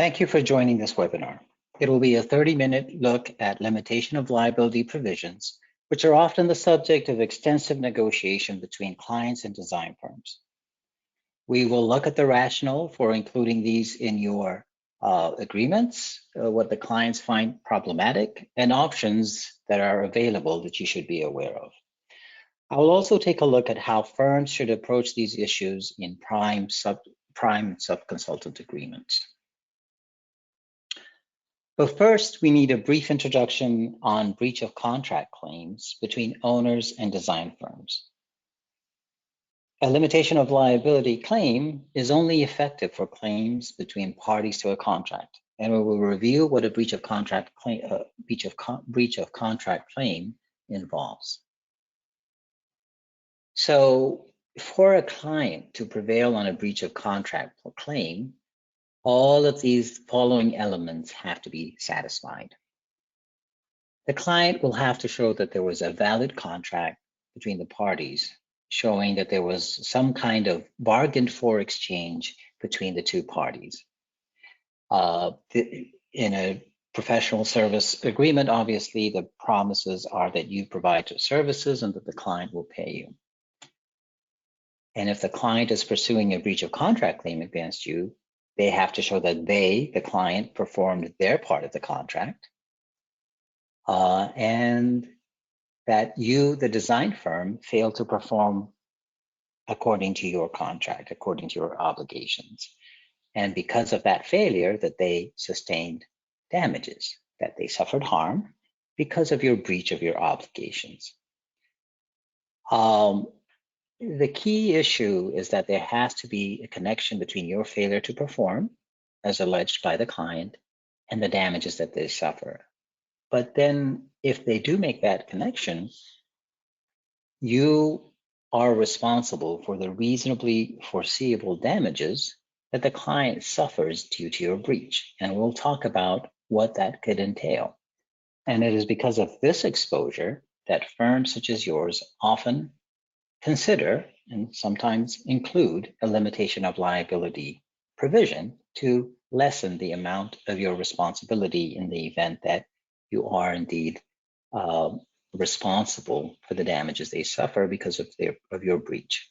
Thank you for joining this webinar. It will be a 30-minute look at limitation of liability provisions, which are often the subject of extensive negotiation between clients and design firms. We will look at the rationale for including these in your agreements, what the clients find problematic, and options that are available that you should be aware of. I will also take a look at how firms should approach these issues in prime subconsultant agreements. But first, we need a brief introduction on breach of contract claims between owners and design firms. A limitation of liability claim is only effective for claims between parties to a contract, and we will review what a breach of contract claim involves. So, for a client to prevail on a breach of contract claim, all of these following elements have to be satisfied. The client will have to show that there was a valid contract between the parties, showing that there was some kind of bargained for exchange between the two parties. In a professional service agreement, obviously, the promises are that you provide services and that the client will pay you. And if the client is pursuing a breach of contract claim against you, they have to show that they, the client, performed their part of the contract, and that you, the design firm, failed to perform according to your contract, according to your obligations. And because of that failure, that they sustained damages, that they suffered harm because of your breach of your obligations. The key issue is that there has to be a connection between your failure to perform, as alleged by the client, and the damages that they suffer. But then if they do make that connection, you are responsible for the reasonably foreseeable damages that the client suffers due to your breach. And we'll talk about what that could entail. And it is because of this exposure that firms such as yours often consider and sometimes include a limitation of liability provision to lessen the amount of your responsibility in the event that you are indeed responsible for the damages they suffer because of your breach.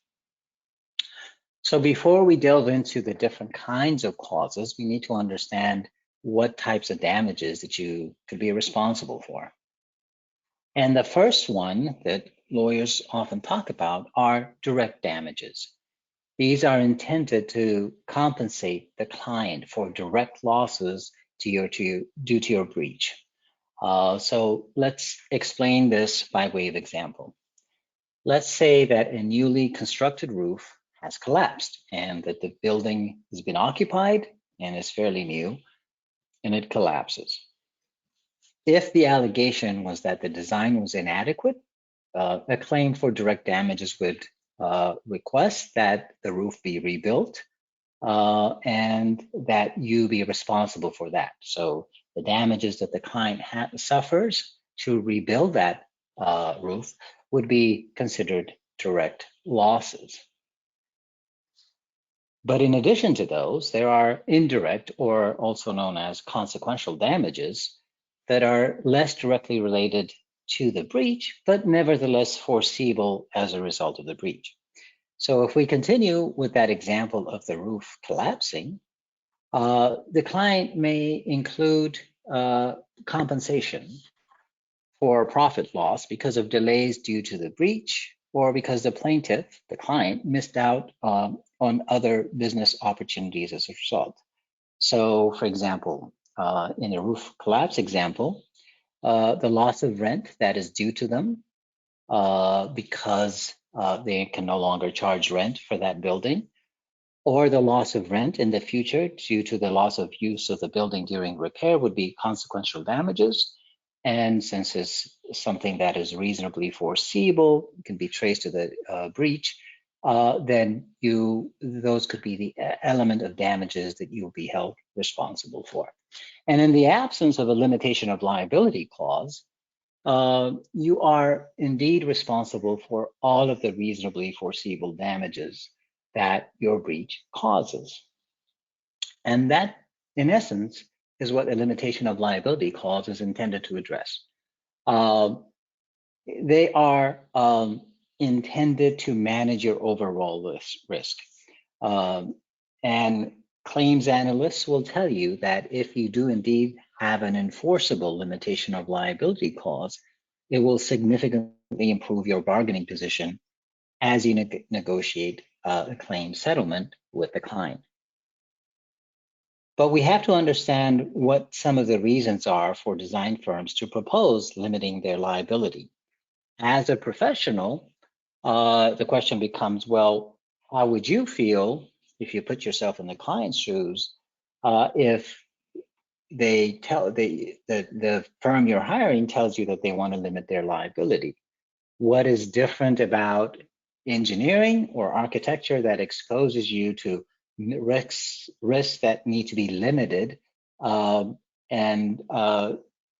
So before we delve into the different kinds of clauses, we need to understand what types of damages that you could be responsible for. And the first one that lawyers often talk about are direct damages. These are intended to compensate the client for direct losses due to your breach. So let's explain this by way of example. Let's say that a newly constructed roof has collapsed and that the building has been occupied and is fairly new, and it collapses. If the allegation was that the design was inadequate, a claim for direct damages would request that the roof be rebuilt and that you be responsible for that. So the damages that the client suffers to rebuild that roof would be considered direct losses. But in addition to those, there are indirect, or also known as consequential damages, that are less directly related to the breach, but nevertheless foreseeable as a result of the breach. So if we continue with that example of the roof collapsing, the client may include compensation for profit loss because of delays due to the breach, or because the plaintiff, the client, missed out on other business opportunities as a result. So for example, in a roof collapse example, the loss of rent that is due to them because they can no longer charge rent for that building, or the loss of rent in the future due to the loss of use of the building during repair would be consequential damages. And since it's something that is reasonably foreseeable, can be traced to the breach, then those could be the element of damages that you'll be held responsible for. And in the absence of a limitation of liability clause, you are indeed responsible for all of the reasonably foreseeable damages that your breach causes. And that in essence, is what a limitation of liability clause is intended to address. They are intended to manage your overall risk. And claims analysts will tell you that if you do indeed have an enforceable limitation of liability clause, it will significantly improve your bargaining position as you negotiate a claim settlement with the client. But we have to understand what some of the reasons are for design firms to propose limiting their liability. As a professional, the question becomes, well, how would you feel if you put yourself in the client's shoes if they tell the firm you're hiring tells you that they want to limit their liability? What is different about engineering or architecture that exposes you to risks that need to be limited? And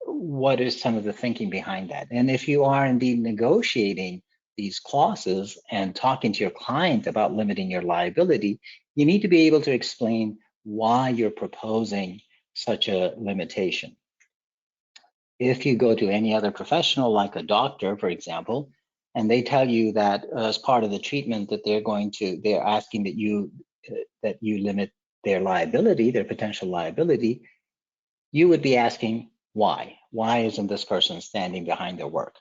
what is some of the thinking behind that? And if you are indeed negotiating these clauses and talking to your client about limiting your liability, you need to be able to explain why you're proposing such a limitation. If you go to any other professional, like a doctor, for example, and they tell you that as part of the treatment that they're asking that you limit their liability, their potential liability, you would be asking why? Why isn't this person standing behind their work?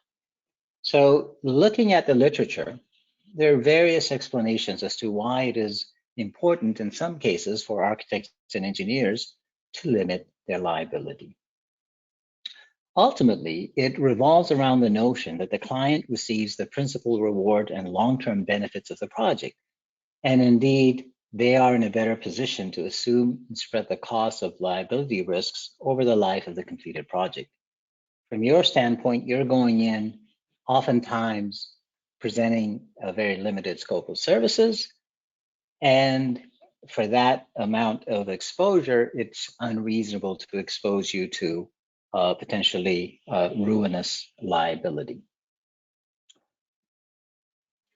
So looking at the literature, there are various explanations as to why it is important in some cases for architects and engineers to limit their liability. Ultimately, it revolves around the notion that the client receives the principal reward and long-term benefits of the project. And indeed, they are in a better position to assume and spread the cost of liability risks over the life of the completed project. From your standpoint, you're going in oftentimes presenting a very limited scope of services. And for that amount of exposure, it's unreasonable to expose you to potentially ruinous liability.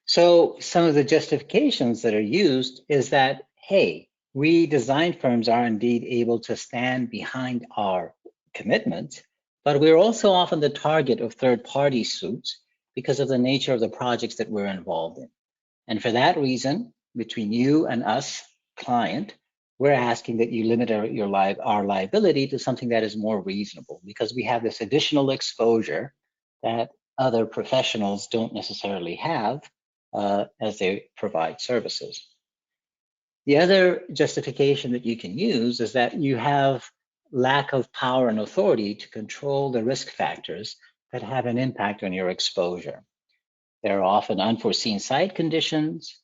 So some of the justifications that are used is that, hey, we design firms are indeed able to stand behind our commitments, but we're also often the target of third-party suits because of the nature of the projects that we're involved in. And for that reason, between you and us, client, we're asking that you limit our liability to something that is more reasonable, because we have this additional exposure that other professionals don't necessarily have as they provide services. The other justification that you can use is that you have lack of power and authority to control the risk factors that have an impact on your exposure. There are often unforeseen site conditions,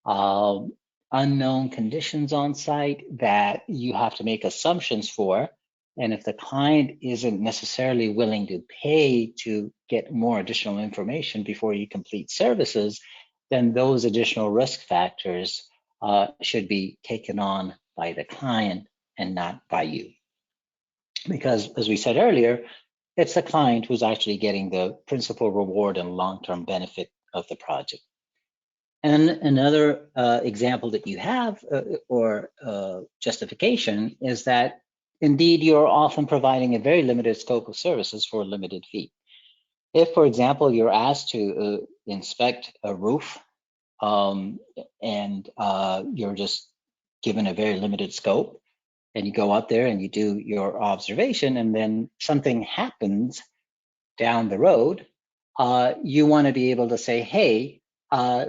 unknown conditions on site that you have to make assumptions for. And if the client isn't necessarily willing to pay to get more additional information before you complete services, then those additional risk factors should be taken on by the client and not by you. Because as we said earlier, it's the client who's actually getting the principal reward and long-term benefit of the project. And another example that you have or justification is that indeed you're often providing a very limited scope of services for a limited fee. If, for example, you're asked to inspect a roof and you're just given a very limited scope, and you go out there and you do your observation, and then something happens down the road, you want to be able to say, hey,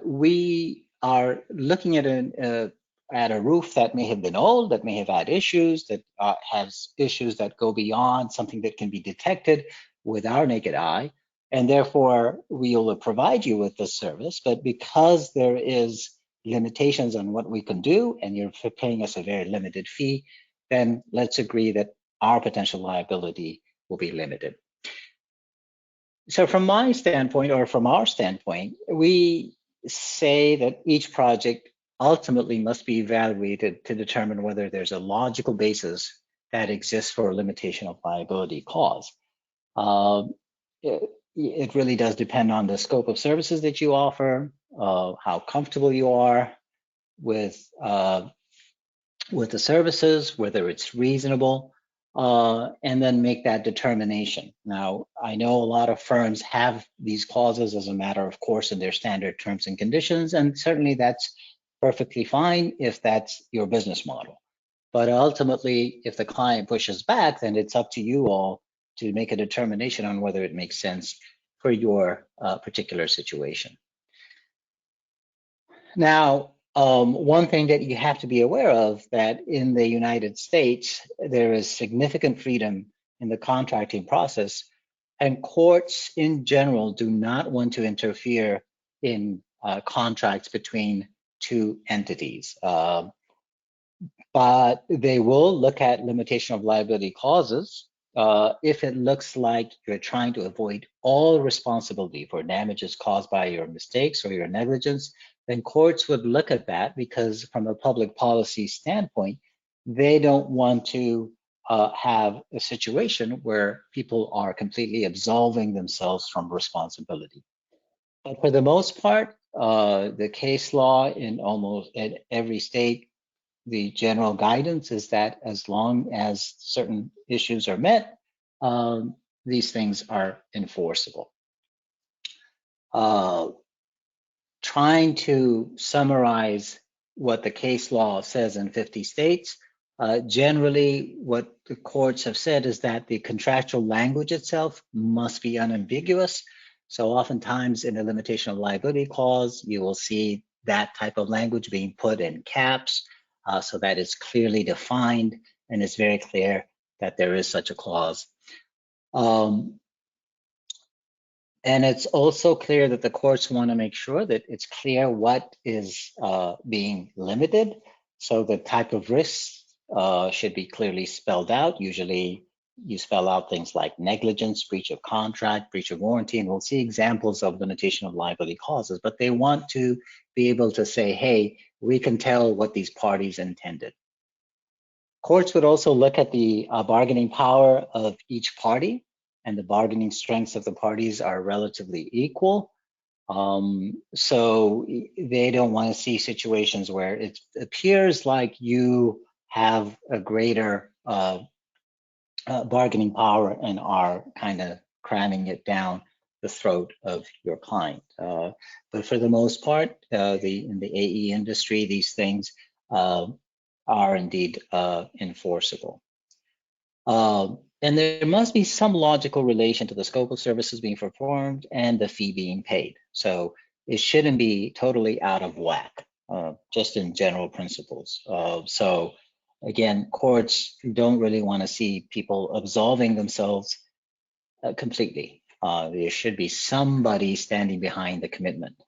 we are looking at a roof that may have been old, that may have had issues, that has issues that go beyond something that can be detected with our naked eye, and therefore we will provide you with this service. But because there is limitations on what we can do, and you're paying us a very limited fee, then let's agree that our potential liability will be limited. So from my standpoint, or from our standpoint, we say that each project ultimately must be evaluated to determine whether there's a logical basis that exists for a limitation of liability clause. It really does depend on the scope of services that you offer, how comfortable you are with with the services, whether it's reasonable, and then make that determination. Now, I know a lot of firms have these clauses as a matter of course in their standard terms and conditions, and certainly that's perfectly fine if that's your business model. But ultimately, if the client pushes back, then it's up to you all to make a determination on whether it makes sense for your particular situation. Now, one thing that you have to be aware of that in the United States, there is significant freedom in the contracting process, and courts in general do not want to interfere in contracts between two entities. But they will look at limitation of liability clauses if it looks like you're trying to avoid all responsibility for damages caused by your mistakes or your negligence. Then courts would look at that because from a public policy standpoint, they don't want to have a situation where people are completely absolving themselves from responsibility. But for the most part, the case law in almost every state, the general guidance is that as long as certain issues are met, these things are enforceable. Trying to summarize what the case law says in 50 states, generally what the courts have said is that the contractual language itself must be unambiguous. So oftentimes in a limitation of liability clause, you will see that type of language being put in caps so that it's clearly defined and it's very clear that there is such a clause. And it's also clear that the courts want to make sure that it's clear what is being limited. So the type of risks should be clearly spelled out. Usually you spell out things like negligence, breach of contract, breach of warranty, and we'll see examples of limitation of liability clauses, but they want to be able to say, hey, we can tell what these parties intended. Courts would also look at the bargaining power of each party, and the bargaining strengths of the parties are relatively equal. So they don't want to see situations where it appears like you have a greater bargaining power and are kind of cramming it down the throat of your client. But for the most part, in the AE industry, these things are indeed enforceable. And there must be some logical relation to the scope of services being performed and the fee being paid. So it shouldn't be totally out of whack, just in general principles. So again, courts don't really want to see people absolving themselves completely. There should be somebody standing behind the commitment.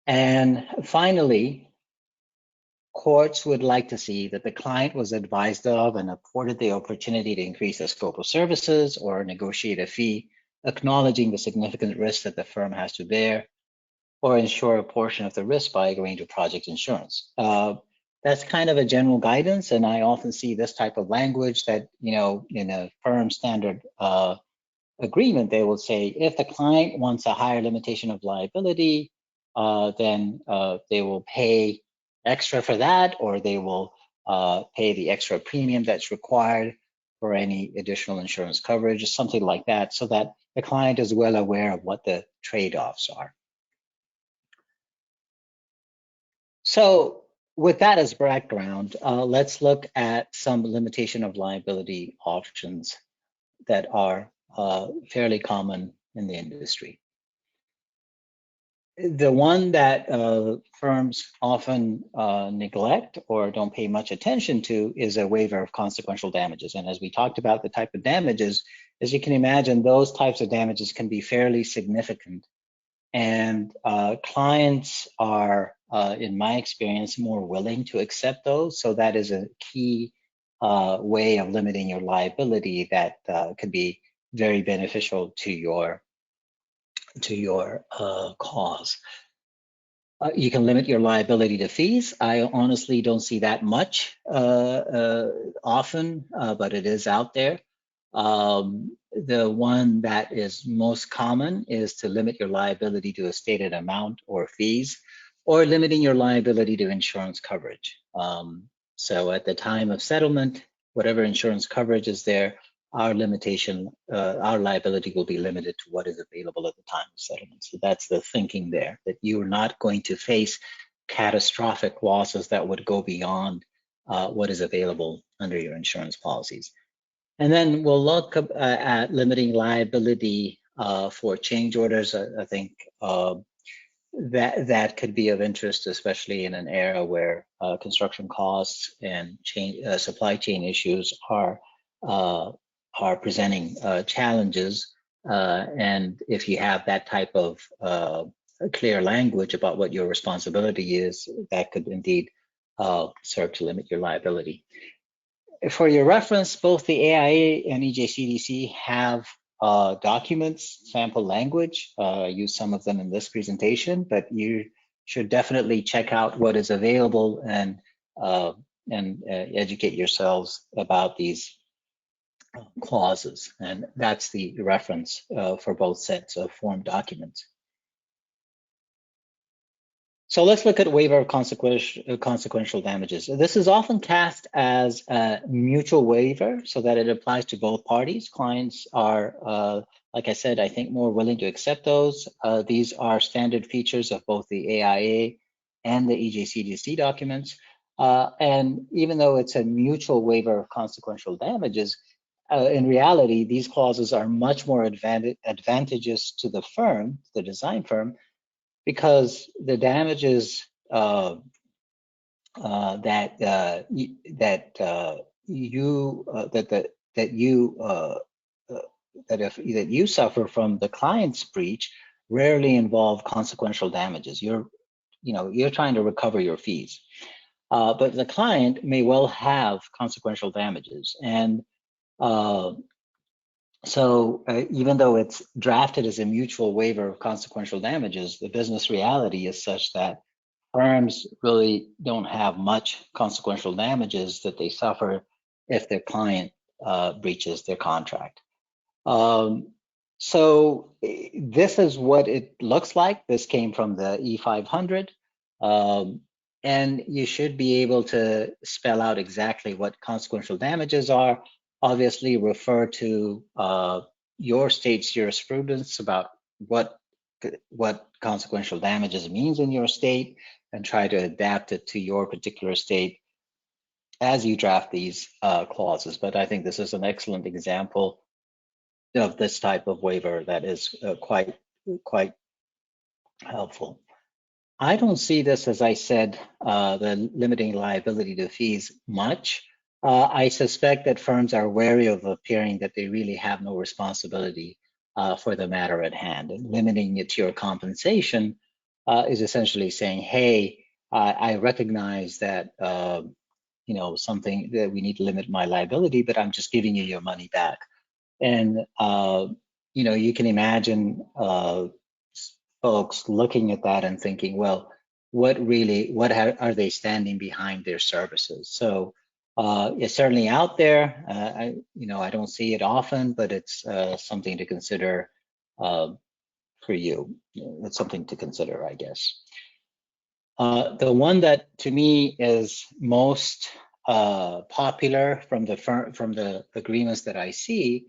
And finally, courts would like to see that the client was advised of and afforded the opportunity to increase the scope of services or negotiate a fee, acknowledging the significant risk that the firm has to bear, or insure a portion of the risk by agreeing to project insurance. That's kind of a general guidance, and I often see this type of language that, in a firm standard agreement, they will say, if the client wants a higher limitation of liability, then they will pay extra for that, or they will pay the extra premium that's required for any additional insurance coverage, something like that, so that the client is well aware of what the trade-offs are. So with that as background, let's look at some limitation of liability options that are fairly common in the industry. The one that firms often neglect or don't pay much attention to is a waiver of consequential damages. And as we talked about the type of damages, as you can imagine, those types of damages can be fairly significant. And clients are, in my experience, more willing to accept those. So that is a key way of limiting your liability that could be very beneficial to your cause. You can limit your liability to fees. I honestly don't see that much often, but it is out there. The one that is most common is to limit your liability to a stated amount or fees, or limiting your liability to insurance coverage. So at the time of settlement, whatever insurance coverage is there, our liability will be limited to what is available at the time of settlement. So that's the thinking there, that you're not going to face catastrophic losses that would go beyond what is available under your insurance policies. And then we'll look at limiting liability for change orders. I think that could be of interest, especially in an era where construction costs and supply chain issues are presenting challenges. And if you have that type of clear language about what your responsibility is, that could indeed serve to limit your liability. For your reference, both the AIA and EJCDC have documents, sample language. I use some of them in this presentation, but you should definitely check out what is available and educate yourselves about these clauses. And that's the reference for both sets of form documents. So let's look at waiver of consequential damages. This is often cast as a mutual waiver so that it applies to both parties. Clients are, like I said, I think more willing to accept those. These are standard features of both the AIA and the EJCDC documents. And even though it's a mutual waiver of consequential damages, in reality, these clauses are much more advantageous to the firm, the design firm, because the damages that you suffer from the client's breach rarely involve consequential damages. You're trying to recover your fees, but the client may well have consequential damages, and so even though it's drafted as a mutual waiver of consequential damages, the business reality is such that firms really don't have much consequential damages that they suffer if their client breaches their contract. So this is what it looks like. This came from the E500. And you should be able to spell out exactly what consequential damages are. Obviously, refer to your state's jurisprudence about what consequential damages means in your state, and try to adapt it to your particular state as you draft these clauses. But I think this is an excellent example of this type of waiver that is quite helpful. I don't see this, as I said, the limiting liability to fees much. I suspect that firms are wary of appearing that they really have no responsibility for the matter at hand. And limiting it to your compensation is essentially saying, hey, I recognize that something that we need to limit my liability, but I'm just giving you your money back. And you can imagine folks looking at that and thinking, well, what are they standing behind their services? So it's certainly out there. I don't see it often, but it's something to consider for you. It's something to consider, I guess. The one that to me is most popular from the agreements that I see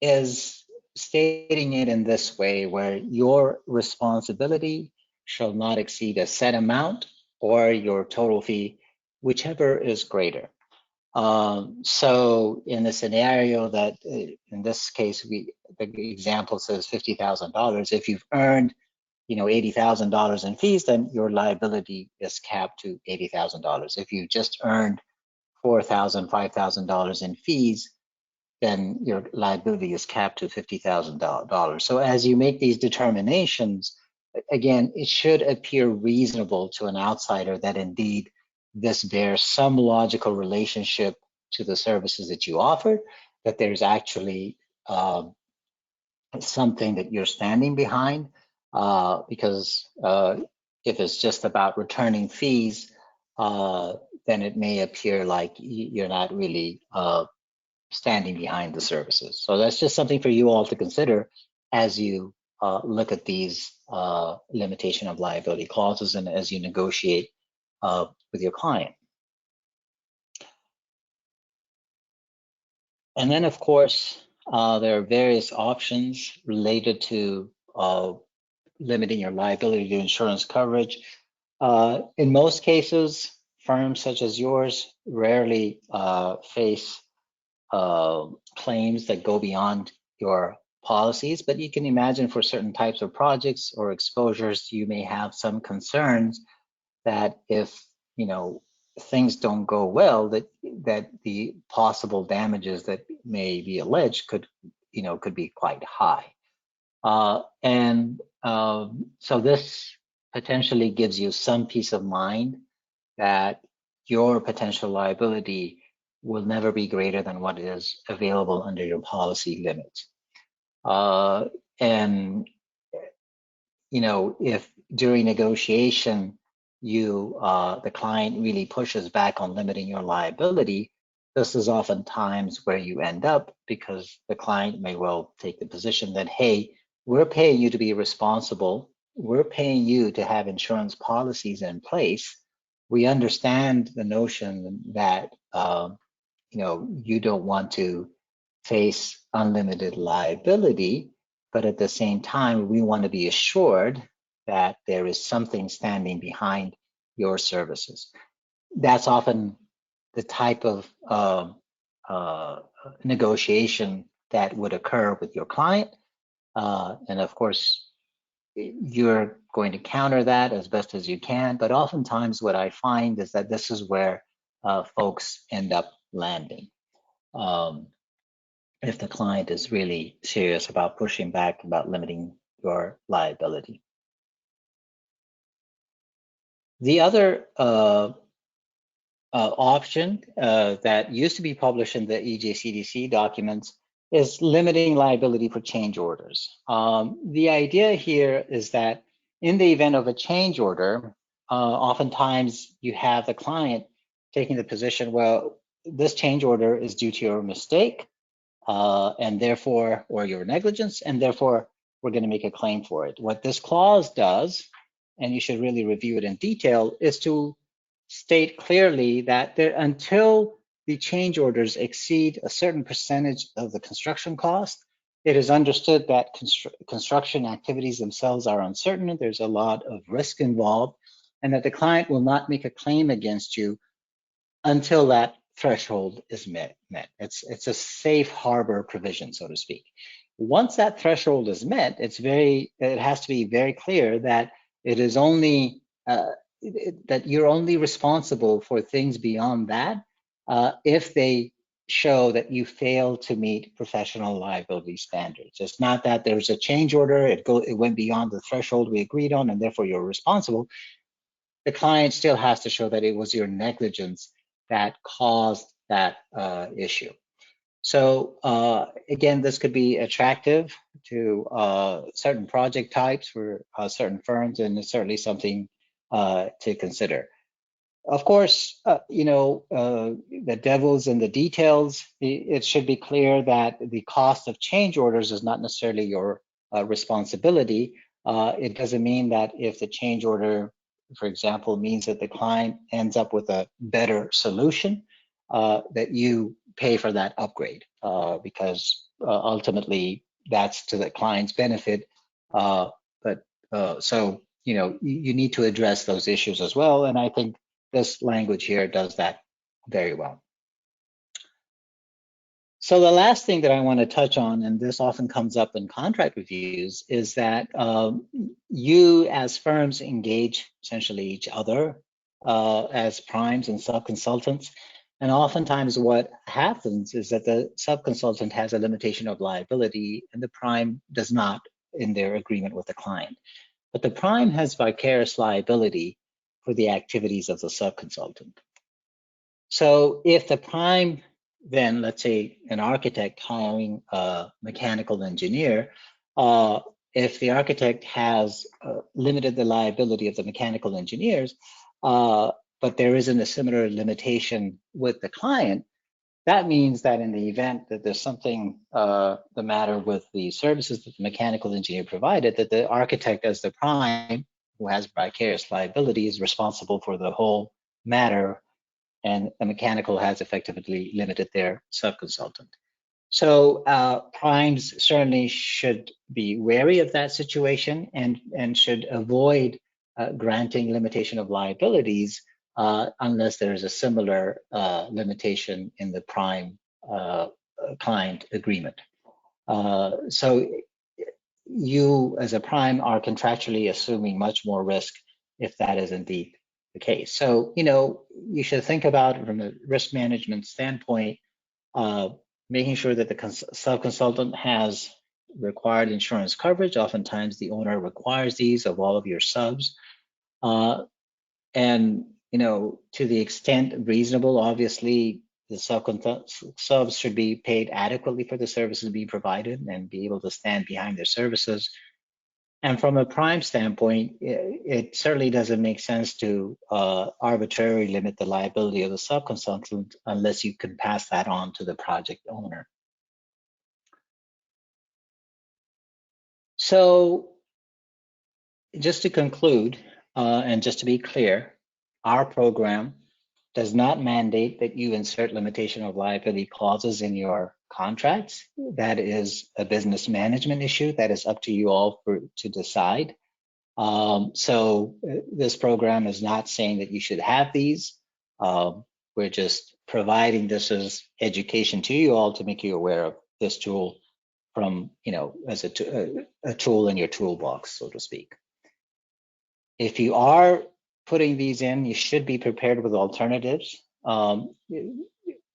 is stating it in this way, where your responsibility shall not exceed a set amount or your total fee, whichever is greater. So in the scenario that, in this case, the example says $50,000. If you've earned, $80,000 in fees, then your liability is capped to $80,000. If you just earned $4,000, $5,000 in fees, then your liability is capped to $50,000. So as you make these determinations, again, it should appear reasonable to an outsider that indeed this bears some logical relationship to the services that you offer, that there's actually something that you're standing behind, because if it's just about returning fees, then it may appear like you're not really standing behind the services. So that's just something for you all to consider as you look at these limitation of liability clauses and as you negotiate with your client. And then, of course, there are various options related to limiting your liability to insurance coverage. In most cases, firms such as yours rarely face claims that go beyond your policies, but you can imagine for certain types of projects or exposures, you may have some concerns that if, you know, things don't go well, that the possible damages that may be alleged could, you know, could be quite high. So this potentially gives you some peace of mind that your potential liability will never be greater than what is available under your policy limits. And you know, if during negotiation the client really pushes back on limiting your liability, this is oftentimes where you end up, because the client may well take the position that, hey, we're paying you to be responsible. We're paying you to have insurance policies in place. We understand the notion that you know, you don't want to face unlimited liability, but at the same time, we want to be assured that there is something standing behind your services. That's often the type of negotiation that would occur with your client. And of course, you're going to counter that as best as you can. But oftentimes what I find is that this is where folks end up landing. If the client is really serious about pushing back about limiting your liability. The other option that used to be published in the EJCDC documents is limiting liability for change orders. The idea here is that in the event of a change order, oftentimes you have the client taking the position, well, this change order is due to your mistake, and therefore, or your negligence, and therefore we're going to make a claim for it. What this clause does, and you should really review it in detail, is to state clearly that until the change orders exceed a certain percentage of the construction cost, it is understood that construction activities themselves are uncertain. There's a lot of risk involved, and that the client will not make a claim against you until that threshold is met. It's a safe harbor provision, so to speak. Once that threshold is met, it has to be very clear that it is only that you're only responsible for things beyond that if they show that you fail to meet professional liability standards. It's not that there's a change order, it went beyond the threshold we agreed on, and therefore you're responsible. The client still has to show that it was your negligence that caused that issue. So again, this could be attractive to certain project types for certain firms, and it's certainly something to consider. Of course, you know, the devil's in the details. It should be clear that the cost of change orders is not necessarily your responsibility. It doesn't mean that if the change order, for example, means that the client ends up with a better solution, that you pay for that upgrade, because ultimately that's to the client's benefit. So, you know, you need to address those issues as well. And I think this language here does that very well. So the last thing that I want to touch on, and this often comes up in contract reviews, is that you as firms engage essentially each other as primes and sub-consultants. And oftentimes what happens is that the sub-consultant has a limitation of liability and the prime does not in their agreement with the client. But the prime has vicarious liability for the activities of the sub-consultant. So if the prime, then let's say an architect hiring a mechanical engineer, if the architect has limited the liability of the mechanical engineers, but there isn't a similar limitation with the client, that means that in the event that there's something the matter with the services that the mechanical engineer provided, that the architect as the prime who has vicarious liability is responsible for the whole matter, and a mechanical has effectively limited their subconsultant. So primes certainly should be wary of that situation and should avoid granting limitation of liabilities unless there is a similar limitation in the prime client agreement. So you as a prime are contractually assuming much more risk if that is indeed the case. So, you should think about from a risk management standpoint, making sure that the sub-consultant has required insurance coverage. Oftentimes the owner requires these of all of your subs. And, to the extent reasonable, obviously the subs should be paid adequately for the services being provided and be able to stand behind their services. And from a prime standpoint, it certainly doesn't make sense to arbitrarily limit the liability of the subconsultant unless you can pass that on to the project owner. So just to conclude, and just to be clear, our program does not mandate that you insert limitation of liability clauses in your contracts. That is a business management issue that is up to you all to decide. So this program is not saying that you should have these. We're just providing this as education to you all to make you aware of this tool from, as a tool in your toolbox, so to speak. If you are putting these in, you should be prepared with alternatives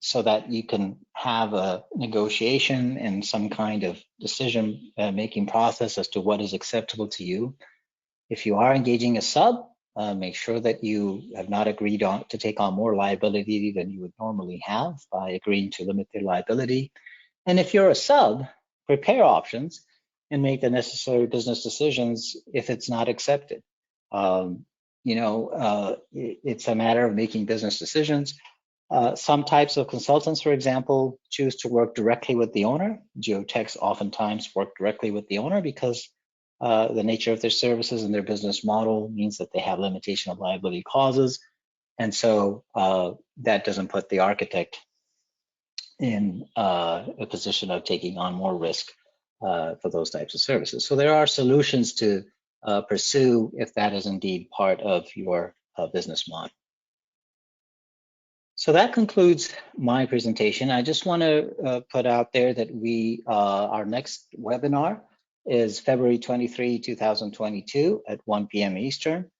so that you can have a negotiation and some kind of decision making process as to what is acceptable to you. If you are engaging a sub, make sure that you have not agreed to take on more liability than you would normally have by agreeing to limit their liability. And if you're a sub, prepare options and make the necessary business decisions if it's not accepted. It's a matter of making business decisions. Some types of consultants, for example, choose to work directly with the owner. Geotechs oftentimes work directly with the owner because the nature of their services and their business model means that they have limitation of liability clauses. And so that doesn't put the architect in a position of taking on more risk for those types of services. So there are solutions to pursue if that is indeed part of your business model. So that concludes my presentation. I just want to put out there that our next webinar is February 23, 2022 at 1 p.m. Eastern.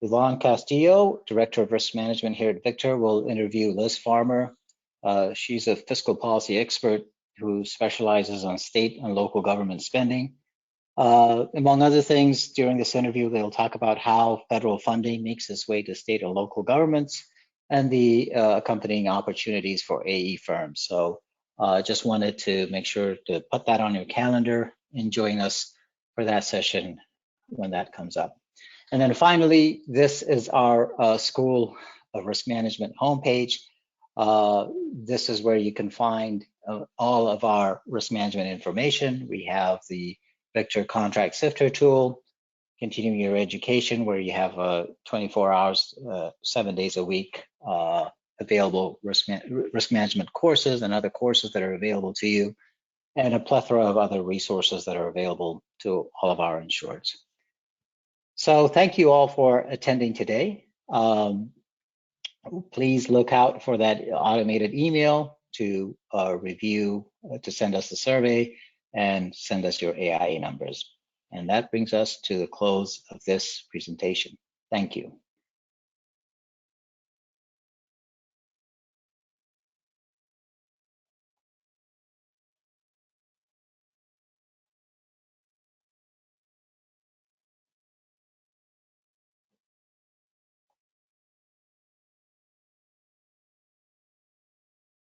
Yvonne Castillo, Director of Risk Management here at Victor, will interview Liz Farmer. She's a fiscal policy expert who specializes on state and local government spending. Among other things, during this interview, they'll talk about how federal funding makes its way to state and local governments and the accompanying opportunities for AE firms. So just wanted to make sure to put that on your calendar and join us for that session when that comes up. And then finally, this is our School of Risk Management homepage. This is where you can find all of our risk management information. We have the Victor Contract Sifter tool, continuing your education, where you have 24 hours, 7 days a week available risk management courses and other courses that are available to you, and a plethora of other resources that are available to all of our insureds. So thank you all for attending today. Please look out for that automated email to review, to send us the survey and send us your AIA numbers. And that brings us to the close of this presentation. Thank you.